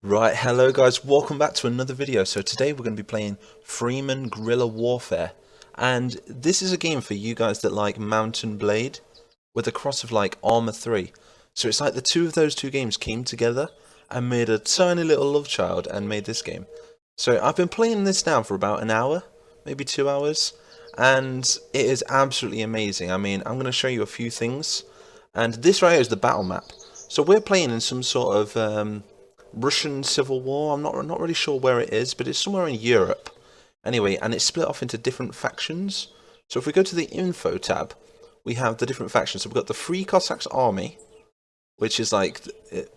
Right, hello guys, welcome back to another video. So today we're going to be playing Freeman Guerrilla Warfare, and this is a game for you guys that like Mountain Blade with a cross of like Arma 3. So it's like the two of those two games came together and made a tiny little love child and made this game. So I've been playing this now for about an hour, maybe 2 hours, and it is absolutely amazing. I mean, I'm going to show you a few things, and this right here is the battle map. So we're playing in some sort of Russian Civil War. I'm not really sure where it is, but it's somewhere in Europe. Anyway, and it's split off into different factions. So if we go to the info tab, we have the different factions. So we've got the Free Cossacks Army, which is like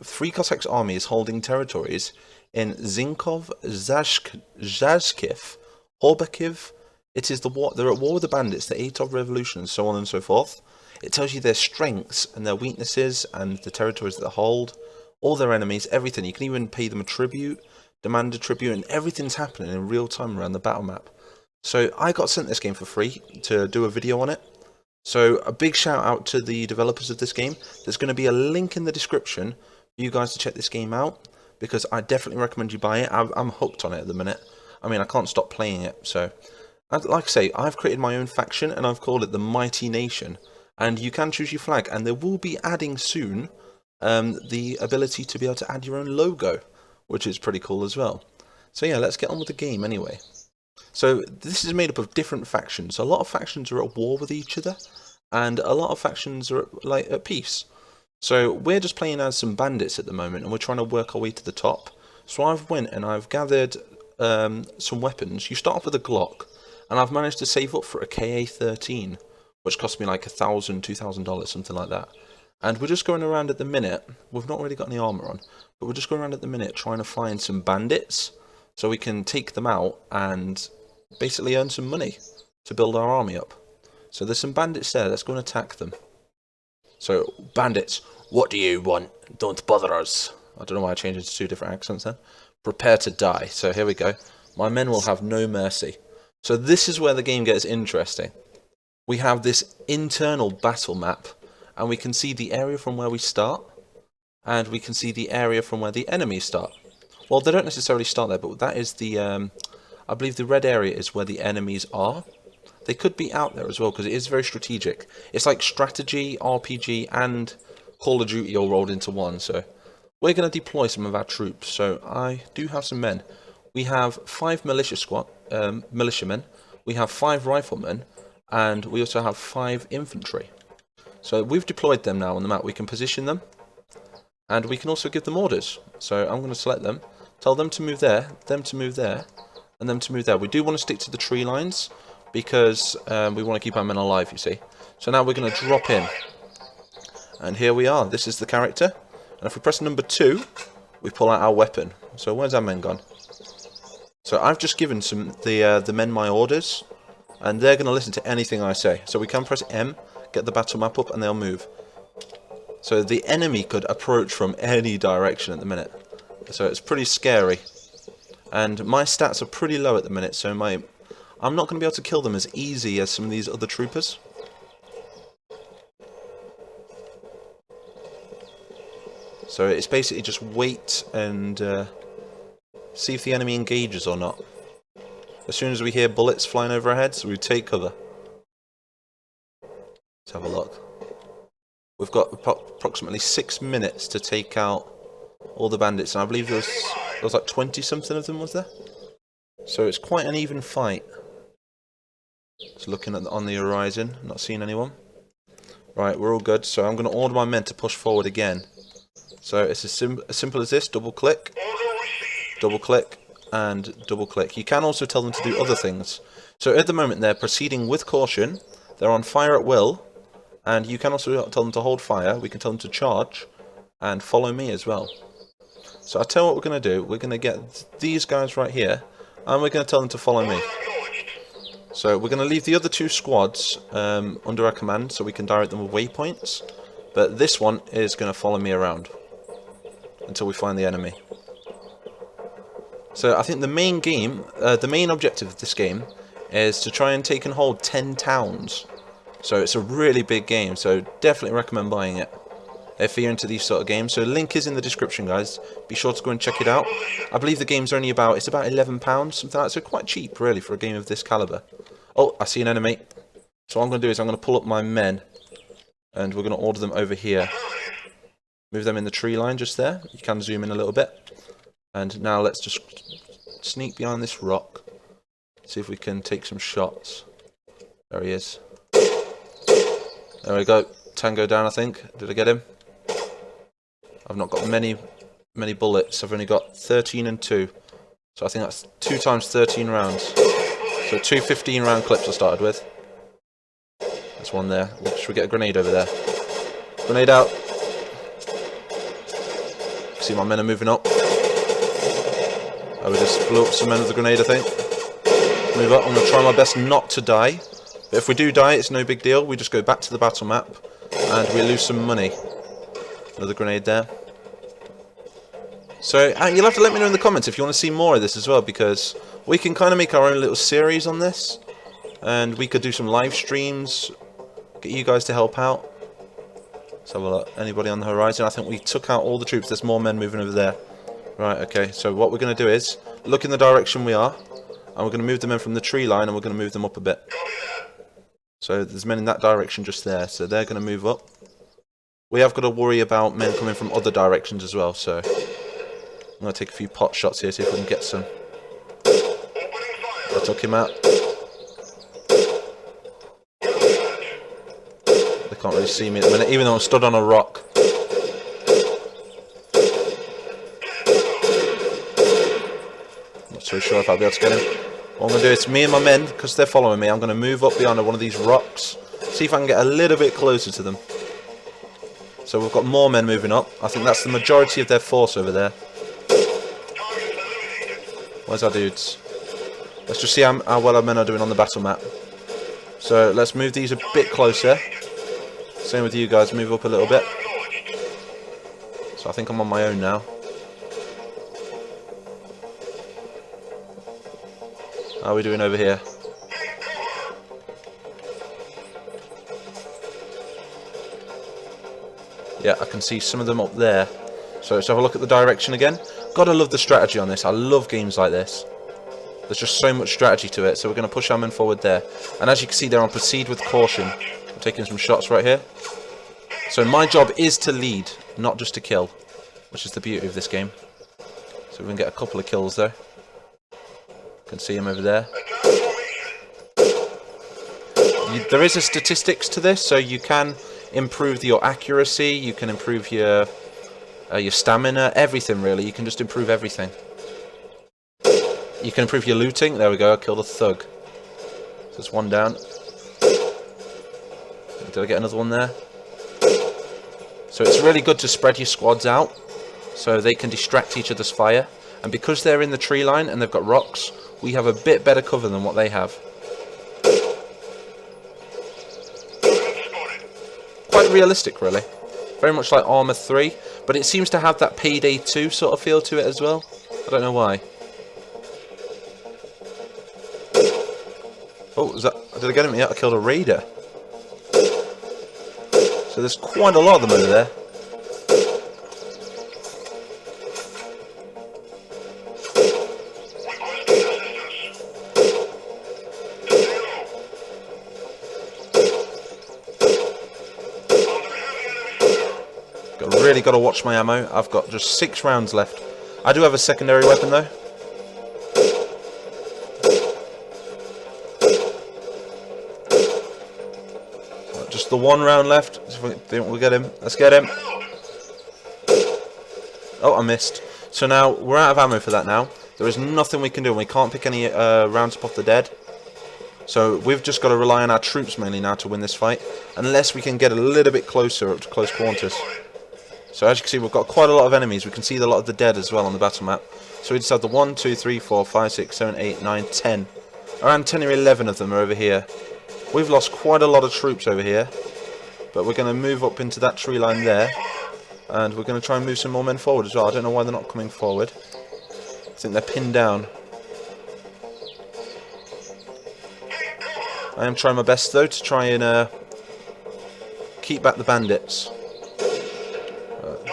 Free Cossacks Army is holding territories in Zinkov, Zhazkiv, Horbakiv. It is the war. They're at war with the bandits, the Eitov Revolution, and so on and so forth. It tells you their strengths and their weaknesses and the territories that they hold, all their enemies, everything. You can even pay them a tribute, demand a tribute, and everything's happening in real time around the battle map. So I got sent this game for free to do a video on it. So a big shout out to the developers of this game. There's going to be a link in the description for you guys to check this game out, because I definitely recommend you buy it. I'm hooked on it at the minute. I mean, I can't stop playing it. So, like I say, I've created my own faction and I've called it the Mighty Nation. And you can choose your flag, and they will be adding soon the ability to be able to add your own logo, which is pretty cool as well. So yeah, let's get on with the game anyway. So this is made up of different factions. A lot of factions are at war with each other, and a lot of factions are at peace. So we're just playing as some bandits at the moment, and we're trying to work our way to the top. So I've went and I've gathered some weapons. You start off with a Glock, and I've managed to save up for a KA-13, which cost me like $1,000, $2,000, something like that. And we're just going around at the minute. We've not really got any armor on, but we're just going around at the minute trying to find some bandits so we can take them out and basically earn some money to build our army up. So there's some bandits there. Let's go and attack them. So, bandits, what do you want? Don't bother us. I don't know why I changed it to two different accents then. Prepare to die. So here we go. My men will have no mercy. So this is where the game gets interesting. We have this internal battle map, and we can see the area from where we start, and we can see the area from where the enemies start. Well, they don't necessarily start there, but that is the, I believe the red area is where the enemies are. They could be out there as well, because it is very strategic. It's like strategy, RPG, and Call of Duty all rolled into one, so we're going to deploy some of our troops. So I do have some men. We have 5 militiamen, we have 5 riflemen, and we also have 5 infantry. So we've deployed them now on the map. We can position them, and we can also give them orders. So I'm going to select them, tell them to move there, them to move there, and them to move there. We do want to stick to the tree lines, because we want to keep our men alive, you see. So now we're going to drop in, and here we are. This is the character, and if we press number 2, we pull out our weapon. So where's our men gone? So I've just given the men my orders, and they're going to listen to anything I say. So we can press M, get the battle map up, and they'll move. So the enemy could approach from any direction at the minute. So it's pretty scary. And my stats are pretty low at the minute, so I'm not going to be able to kill them as easy as some of these other troopers. So it's basically just wait and see if the enemy engages or not. As soon as we hear bullets flying over our heads, we take cover. Let's have a look. We've got approximately 6 minutes to take out all the bandits, and I believe there was like 20 something of them, was there? So it's quite an even fight. Just looking on the horizon, not seeing anyone. Right, we're all good. So I'm going to order my men to push forward again. So it's as simple as this: double click, and double click. You can also tell them to do other things. So at the moment they're proceeding with caution. They're on fire at will. And you can also tell them to hold fire. We can tell them to charge and follow me as well. So I'll tell you what we're going to do. We're going to get these guys right here, and we're going to tell them to follow me. So we're going to leave the other 2 squads under our command so we can direct them with waypoints. But this one is going to follow me around until we find the enemy. So I think the main objective of this game is to try and take and hold 10 towns. So it's a really big game, so definitely recommend buying it. if you're into these sort of games. So the link is in the description, guys. Be sure to go and check it out. I believe the game's only about, it's about £11, something like that. So quite cheap, really, for a game of this caliber. Oh, I see an enemy. So what I'm going to do is I'm going to pull up my men. And we're going to order them over here. Move them in the tree line just there. You can zoom in a little bit. And now let's just sneak behind this rock. See if we can take some shots. There he is. There we go. Tango down, I think. Did I get him? I've not got many bullets. I've only got 13 and 2. So I think that's 2 times 13 rounds. So 2 15-round clips I started with. There's one there. Should we get a grenade over there? Grenade out. See, my men are moving up. I would just blew up some men with a grenade, I think. Move up. I'm going to try my best not to die. But if we do die, it's no big deal. We just go back to the battle map. And we lose some money. Another grenade there. So, you'll have to let me know in the comments if you want to see more of this as well, because we can kind of make our own little series on this. And we could do some live streams, get you guys to help out. Let's have a look. Anybody on the horizon? I think we took out all the troops. There's more men moving over there. Right, okay. So what we're going to do is look in the direction we are, and we're going to move them in from the tree line, and we're going to move them up a bit. So there's men in that direction just there, so they're going to move up. We have got to worry about men coming from other directions as well, so I'm going to take a few pot shots here, see if we can get some. I took him out. They can't really see me at the minute, even though I'm stood on a rock. Not so sure if I'll be able to get him. What I'm going to do is, me and my men, because they're following me, I'm going to move up behind one of these rocks, see if I can get a little bit closer to them. So we've got more men moving up. I think that's the majority of their force over there. Where's our dudes? Let's just see how well our men are doing on the battle map. So let's move these a bit closer. Same with you guys, move up a little bit. So I think I'm on my own now. How are we doing over here? Yeah, I can see some of them up there. So let's have a look at the direction again. Gotta love the strategy on this. I love games like this. There's just so much strategy to it. So we're going to push our men forward there. And as you can see, they're on proceed with caution. I'm taking some shots right here. So my job is to lead, not just to kill, which is the beauty of this game. So we can get a couple of kills there. Can see him over there. There is a statistics to this, so you can improve your accuracy, you can improve your stamina, everything really. You can just improve everything. You can improve your looting. There we go, I killed a thug. So there's one down. Did I get another one there? So it's really good to spread your squads out so they can distract each other's fire. And because they're in the tree line and they've got rocks, we have a bit better cover than what they have. Quite realistic, really. Very much like Arma 3, but it seems to have that Payday 2 sort of feel to it as well. I don't know why. Oh, did I get him? Yeah, I killed a raider. So there's quite a lot of them over there. Really got to watch my ammo. I've got just 6 rounds left. I do have a secondary weapon though. Just the 1 round left. Think we'll get him. Let's get him. Oh, I missed. So now we're out of ammo for that now. There is nothing we can do. We can't pick any rounds up off the dead. So we've just got to rely on our troops mainly now to win this fight, unless we can get a little bit closer up to close quarters. So as you can see, we've got quite a lot of enemies. We can see a lot of the dead as well on the battle map. So we just have the 1, 2, 3, 4, 5, 6, 7, 8, 9, 10. Around 10 or 11 of them are over here. We've lost quite a lot of troops over here. But we're going to move up into that tree line there. And we're going to try and move some more men forward as well. I don't know why they're not coming forward. I think they're pinned down. I am trying my best though to try and keep back the bandits.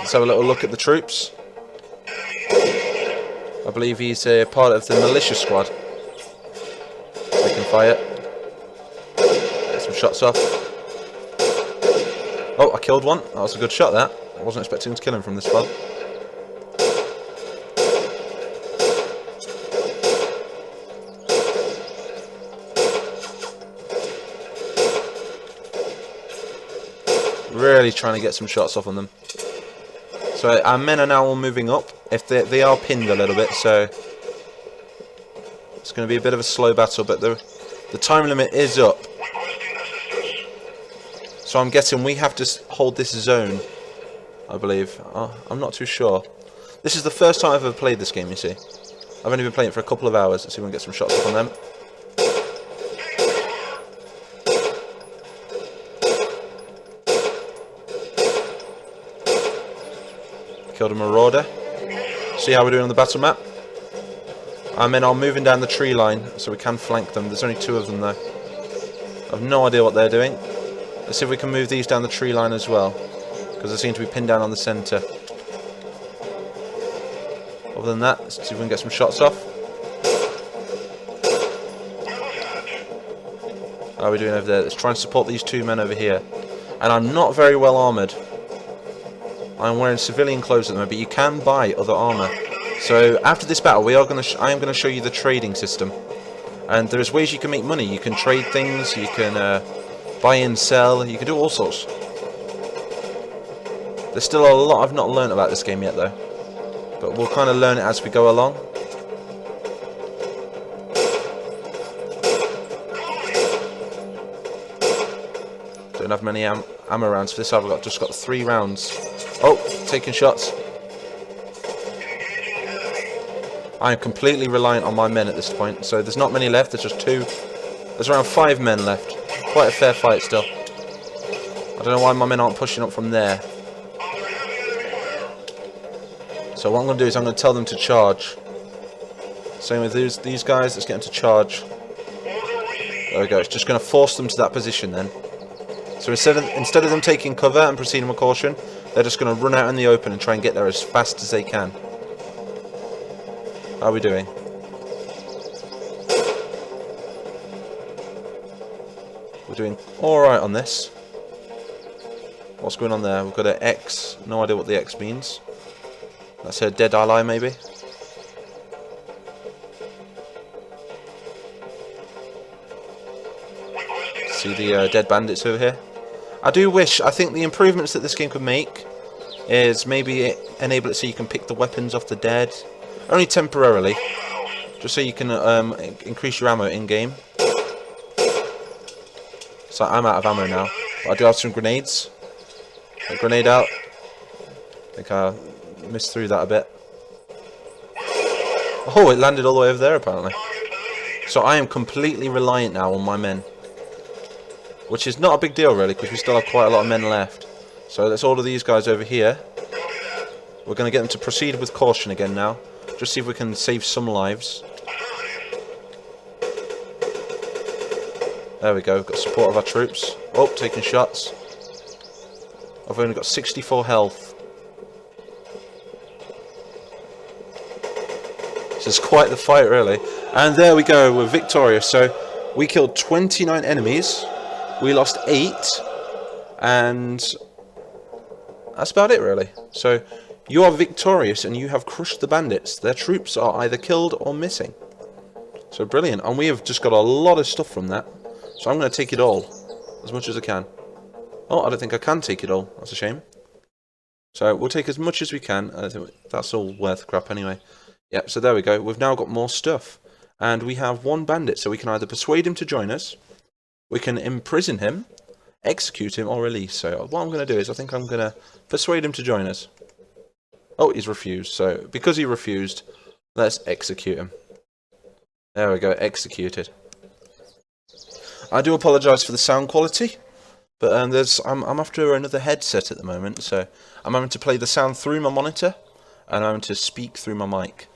Let's have a little look at the troops. I believe he's a part of the militia squad. We can fire. Get some shots off. Oh, I killed one. That was a good shot, that. I wasn't expecting to kill him from this far. Really trying to get some shots off on them. So our men are now all moving up. If they are pinned a little bit, so it's going to be a bit of a slow battle, but the time limit is up. So I'm guessing we have to hold this zone, I believe. I'm not too sure. This is the first time I've ever played this game, you see. I've only been playing it for a couple of hours. Let's see if we can get some shots off on them. Killed a marauder. See how we're doing on the battle map? Our men are moving down the tree line, so we can flank them. There's only 2 of them though. I have no idea what they're doing. Let's see if we can move these down the tree line as well, because they seem to be pinned down on the centre. Other than that, let's see if we can get some shots off. How are we doing over there? Let's try and support these 2 men over here. And I'm not very well armoured. I'm wearing civilian clothes at the moment, but you can buy other armour. So after this battle, I am going to show you the trading system. And there's ways you can make money. You can trade things, you can buy and sell, you can do all sorts. There's still a lot I've not learned about this game yet though. But we'll kind of learn it as we go along. Don't have many ammo rounds for this. I've just got 3 rounds. Oh, taking shots. I am completely reliant on my men at this point. So there's not many left. There's just 2. There's around 5 men left. Quite a fair fight still. I don't know why my men aren't pushing up from there. So what I'm going to do is I'm going to tell them to charge. Same with these guys. Let's get them to charge. There we go. It's just going to force them to that position then. So instead of them taking cover and proceeding with caution, they're just going to run out in the open and try and get there as fast as they can. How are we doing? We're doing alright on this. What's going on there? We've got an X. No idea what the X means. That's a dead ally, maybe? See the dead bandits over here? I think the improvements that this game could make is maybe enable it so you can pick the weapons off the dead. Only temporarily. Just so you can increase your ammo in-game. So I'm out of ammo now. But I do have some grenades. A grenade out. I think I missed through that a bit. Oh, it landed all the way over there apparently. So I am completely reliant now on my men. Which is not a big deal really, because we still have quite a lot of men left. So let's order these guys over here. We're going to get them to proceed with caution again now. Just see if we can save some lives. There we go, we've got support of our troops. Oh, taking shots. I've only got 64 health. This is quite the fight really. And there we go, we're victorious. So we killed 29 enemies. We lost 8. And that's about it really. So you are victorious and you have crushed the bandits. Their troops are either killed or missing. So brilliant. And we have just got a lot of stuff from that. So I'm going to take it all. As much as I can. Oh, I don't think I can take it all. That's a shame. So we'll take as much as we can. I think that's all worth crap anyway. Yep, so there we go. We've now got more stuff. And we have 1 bandit. So we can either persuade him to join us. We can imprison him. Execute him or release. So what I'm going to do is I think I'm going to persuade him to join us. Oh, he's refused. So because he refused, let's execute him. There we go, executed. I do apologise for the sound quality, but I'm after another headset at the moment, so I'm having to play the sound through my monitor, and I'm having to speak through my mic.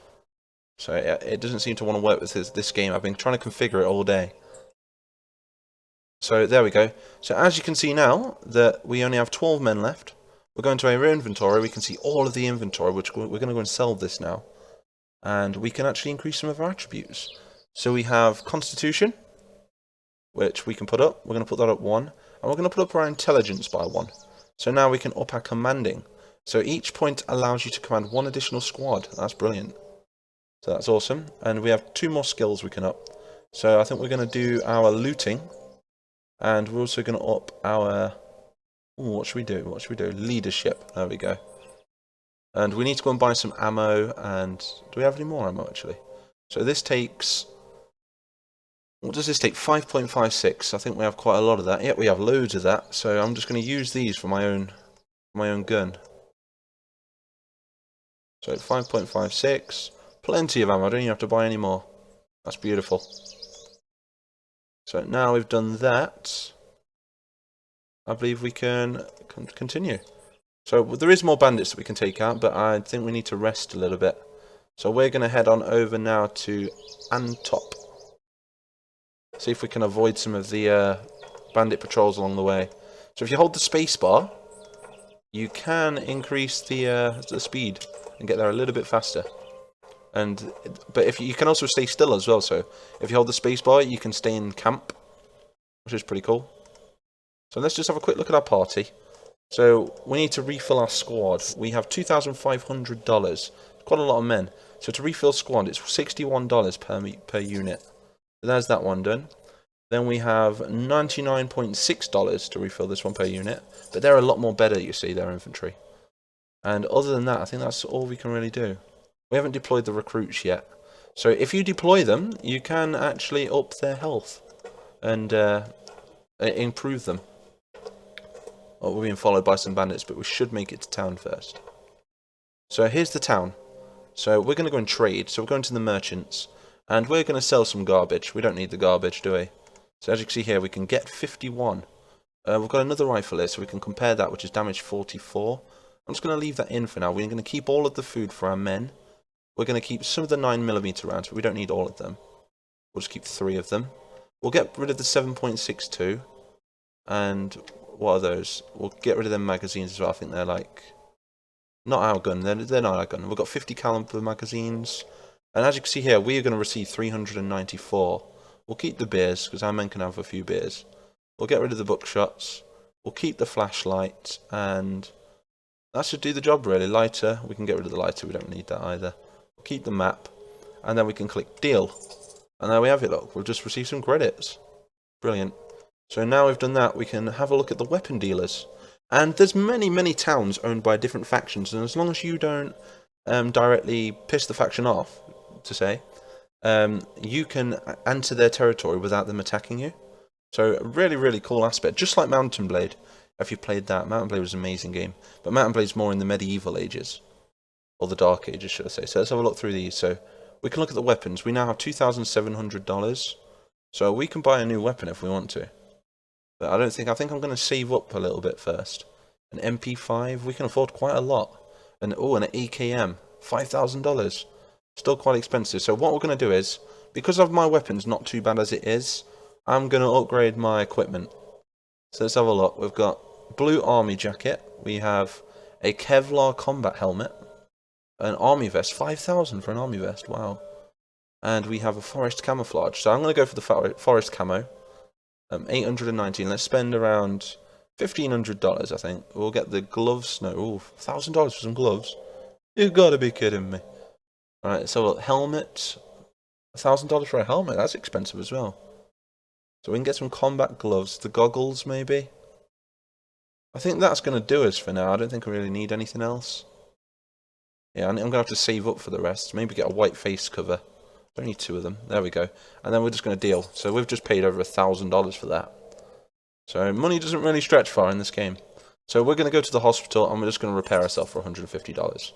So it doesn't seem to want to work with this game. I've been trying to configure it all day. So there we go. So as you can see now, that we only have 12 men left. We're going to our inventory. We can see all of the inventory, which we're going to go and sell this now. And we can actually increase some of our attributes. So we have Constitution, which we can put up. We're going to put that up 1. And we're going to put up our Intelligence by 1. So now we can up our Commanding. So each point allows you to command 1 additional squad. That's brilliant. So that's awesome. And we have 2 more skills we can up. So I think we're going to do our Looting. And we're also going to up our... Ooh, what should we do? What should we do? Leadership. There we go. And we need to go and buy some ammo. And do we have any more ammo, actually? So this takes... What does this take? 5.56. I think we have quite a lot of that. Yep, we have loads of that. So I'm just going to use these for my own gun. So 5.56. Plenty of ammo. I don't even have to buy any more. That's beautiful. So now we've done that, I believe we can continue. So there is more bandits that we can take out, but I think we need to rest a little bit. So we're going to head on over now to Antop. See if we can avoid some of the bandit patrols along the way. So if you hold the space bar, you can increase the speed and get there a little bit faster. But if you can also stay still as well. So if you hold the space bar, you can stay in camp, which is pretty cool. So let's just have a quick look at our party. So we need to refill our squad. We have $2,500. Quite a lot of men. So to refill squad, it's $61 per unit. So there's that one done. Then we have $99.6 to refill this one per unit. But they're a lot more better, you see, their infantry. And other than that, I think that's all we can really do. We haven't deployed the recruits yet. So if you deploy them, you can actually up their health and improve them. Oh, we're being followed by some bandits, but we should make it to town first. So here's the town. So we're going to go and trade. So we're going to the merchants. And we're going to sell some garbage. We don't need the garbage, do we? So as you can see here, we can get 51. We've got another rifle here, so we can compare that, which is damage 44. I'm just going to leave that in for now. We're going to keep all of the food for our men. We're going to keep some of the 9mm rounds, but we don't need all of them. We'll just keep 3 of them. We'll get rid of the 7.62. And what are those? We'll get rid of them magazines as well. I think they're like... Not our gun. They're not our gun. We've got 50 caliber magazines. And as you can see here, we are going to receive 394. We'll keep the beers, because our men can have a few beers. We'll get rid of the buckshots. We'll keep the flashlight. And that should do the job, really. Lighter. We can get rid of the lighter. We don't need that either. We'll keep the map. And then we can click deal. And there we have it, look. We'll just receive some credits. Brilliant. So now we've done that, we can have a look at the weapon dealers. And there's many towns owned by different factions, and as long as you don't directly piss the faction off, to say, you can enter their territory without them attacking you. So a really cool aspect, just like Mountain Blade. If you played that, Mountain Blade was an amazing game. But Mountain Blade's more in the medieval ages, or the dark ages, should I say. So let's have a look through these. So we can look at the weapons. We now have $2,700, so we can buy a new weapon if we want to. But I think I'm going to save up a little bit first. An MP5, we can afford quite a lot. And an AKM, $5,000. Still quite expensive. So what we're going to do is, because of my weapons not too bad as it is, I'm going to upgrade my equipment. So let's have a look. We've got blue army jacket. We have a Kevlar combat helmet. An army vest, 5,000 for an army vest, wow. And we have a forest camouflage. So I'm going to go for the forest camo. 819. Let's spend around $1,500, I think. We'll get the gloves. No, ooh, $1,000 for some gloves. You've got to be kidding me. Alright, so helmet. $1,000 for a helmet. That's expensive as well. So we can get some combat gloves. The goggles, maybe. I think that's going to do us for now. I don't think I really need anything else. Yeah, I'm going to have to save up for the rest. Maybe get a white face cover. Don't need 2 of them. There we go. And then we're just going to deal. So we've just paid over $1,000 for that. So money doesn't really stretch far in this game. So we're going to go to the hospital and we're just going to repair ourselves for $150.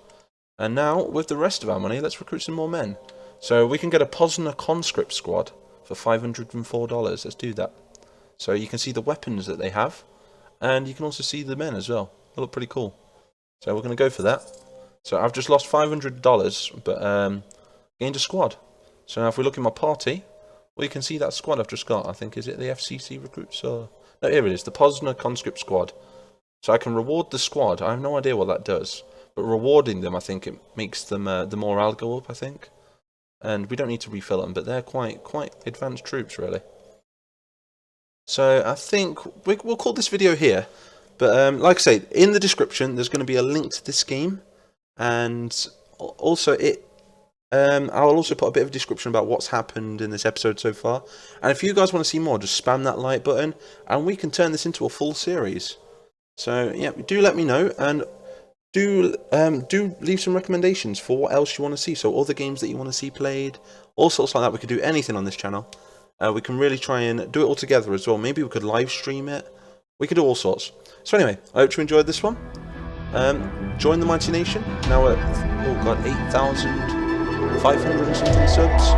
And now, with the rest of our money, let's recruit some more men. So we can get a Pozner conscript squad for $504. Let's do that. So you can see the weapons that they have. And you can also see the men as well. They look pretty cool. So we're going to go for that. So I've just lost $500, but gained a squad. So now if we look in my party, well, you can see that squad I've just got. I think, is it the FCC recruits or... No, here it is, the Pozner conscript squad. So I can reward the squad. I have no idea what that does. But rewarding them, I think it makes them the morale go up, I think. And we don't need to refill them, but they're quite advanced troops, really. So I think we'll call this video here. But like I say, in the description, there's going to be a link to this game. And also, I'll also put a bit of a description about what's happened in this episode so far. And if you guys want to see more, just spam that like button. And we can turn this into a full series. So, yeah, do let me know. And do leave some recommendations for what else you want to see. So other games that you want to see played, all sorts like that. We could do anything on this channel. We can really try and do it all together as well. Maybe we could live stream it. We could do all sorts. So anyway, I hope you enjoyed this one. Join the Mighty Nation. Now at 8,500 and something subs.